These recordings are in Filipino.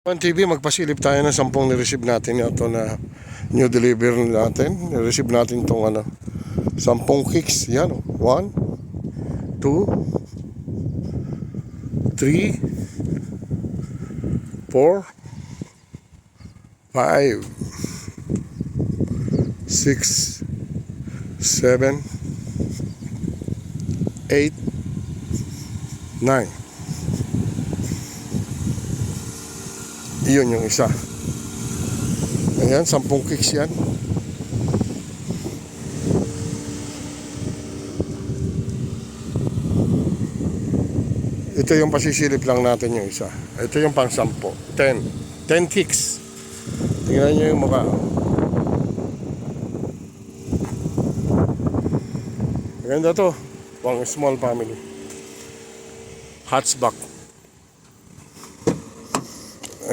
One TV, magpasilip tayo ng 10 ni-receive natin ito na new delivery natin. Ni-receive natin itong 10 kicks. Yan, 1, 2, 3, 4, 5, 6, 7, 8, 9. Iyon yung isa. Ayan, 10 kicks yan. Ito yung pasisilip lang natin yung isa. Ito yung pang 10. 10 kicks. Tingnan nyo yung mukha. Maganda to. Pang small family. Hatchback.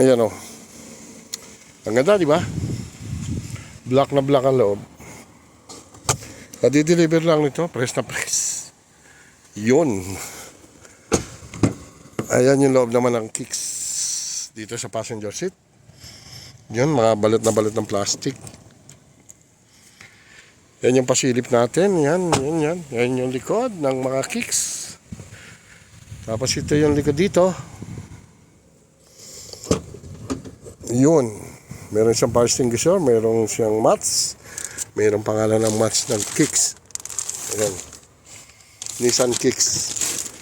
Ayan o. Ang ganda, di ba? Black na black ang loob. Kadi-deliver lang nito. Press na press. Yun. Ayan yung loob naman ng kicks. Dito sa passenger seat. Yun, mga balot na balot ng plastic. Yan yung pasilip natin. Yan. Yan yung likod ng mga kicks. Tapos ito yung likod dito. Yun, meron siyang fire extinguisher, meron siyang mats, meron pangalan ng mats ng kicks. Ayan, Nissan Kicks.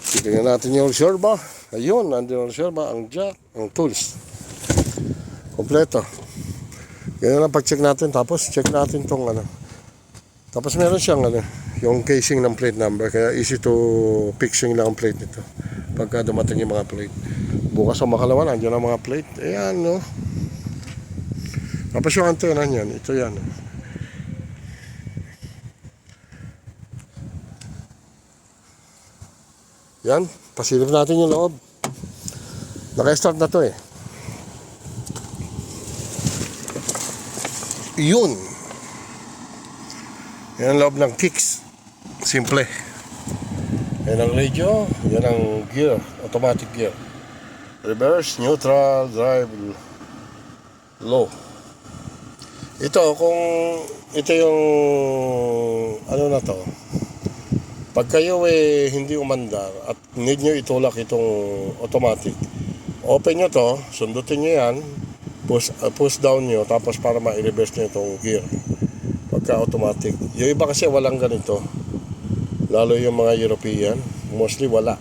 Tignan natin yung reserva. Ayun, nandun yung reserva, ang jack, ang tools. Kompleto. Ganyan lang pag-check natin, tapos check natin tong Tapos meron siyang yung casing ng plate number, kaya easy to fixing lang ang plate nito pagka dumating yung mga plate. Bukas ang makalawa, nandiyan ang mga plate. Ayan, no. Tapos yung antena niyan, ito yan. Yan, pasilip natin yung loob. Naka-start na to eh. Yun. Yan ang loob ng kicks. Simple. Yan ang radio, yan ang gear, automatic gear. Reverse, neutral, drive, low. Ito, kung ito yung na to, pag kayo hindi umandar at need nyo itulak itong automatic, open nyo to, sundutin nyo yan, push down nyo, tapos para ma-reverse nyo itong gear pagka automatic. Yung iba kasi walang ganito, lalo yung mga European, mostly wala.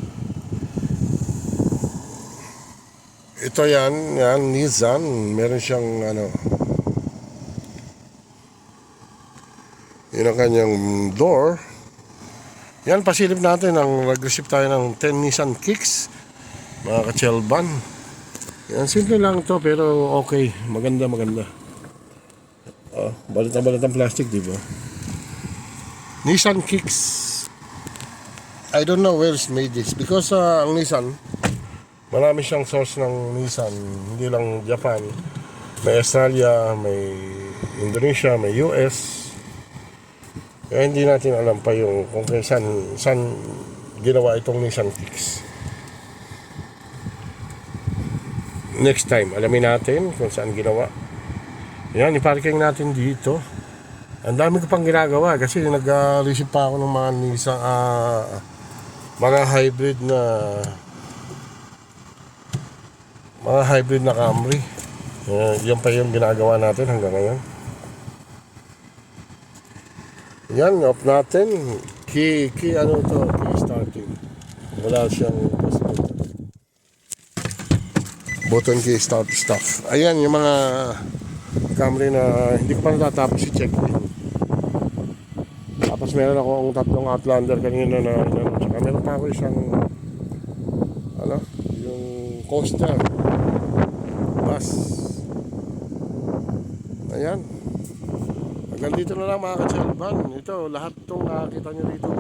Ito yan Nissan, meron siyang yun ang kanyang door. Yan, pasilip natin ang nag-receive tayo ng 10 Nissan Kicks, mga ka-chelban. Yan, simple lang to pero okay, maganda. Balit ang plastic, di ba? Nissan Kicks. I don't know where it's made this because ang Nissan, marami siyang source ng Nissan, hindi lang Japan. May Australia, may Indonesia, may US. Kaya hindi natin alam pa yung kung saan ginawa itong Nissan Kicks. Next time, alamin natin kung saan ginawa. Yan, iparking natin dito. Ang dami ko pang ginagawa kasi nag-receive pa ako ng mga Nissan, mga hybrid na Camry. Yan pa yung ginagawa natin hanggang ngayon. Yan, off natin. Key starting. Wala siyang button key start stuff. Ayan, yung mga Camry na hindi ko pa natatapos i-check. Tapos meron akong 3 Outlander kanina na tsaka meron pa ako isang yung coaster bus. Ayan. Hanggang dito na lang mga ka-chelban. Ito, lahat itong nakakita nyo dito.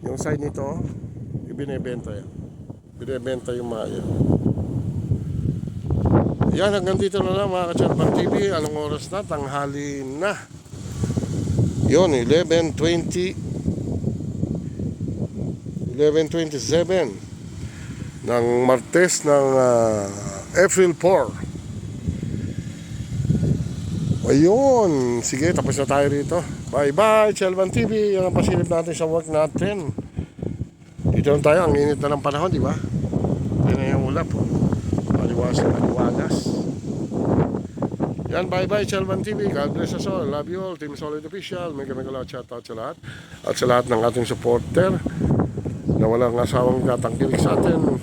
Yung side nito, ibinebenta yan. Binebenta yung mga yan. Yan, hanggang dito na lang mga ka-chelban TV. Anong oras na? Tanghali na. Yun, 11:27. ng Martes ng April 4. Ayun, sige, tapos na tayo rito. Bye bye, Chelvan TV. Yan ang pasilip natin sa work natin. Dito lang tayo, ang init na ng panahon, di ba? Yan na yung ulap. Maliwas na maliwalas. Yan, bye bye, Chelvan TV. God bless us all. Love you all. Team Solid Official. Mega shout out sa lahat. At sa lahat ng ating supporter na walang asawang tatangkilik sa atin.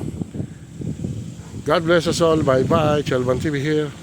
God bless us all. Bye bye, Chelvan TV here.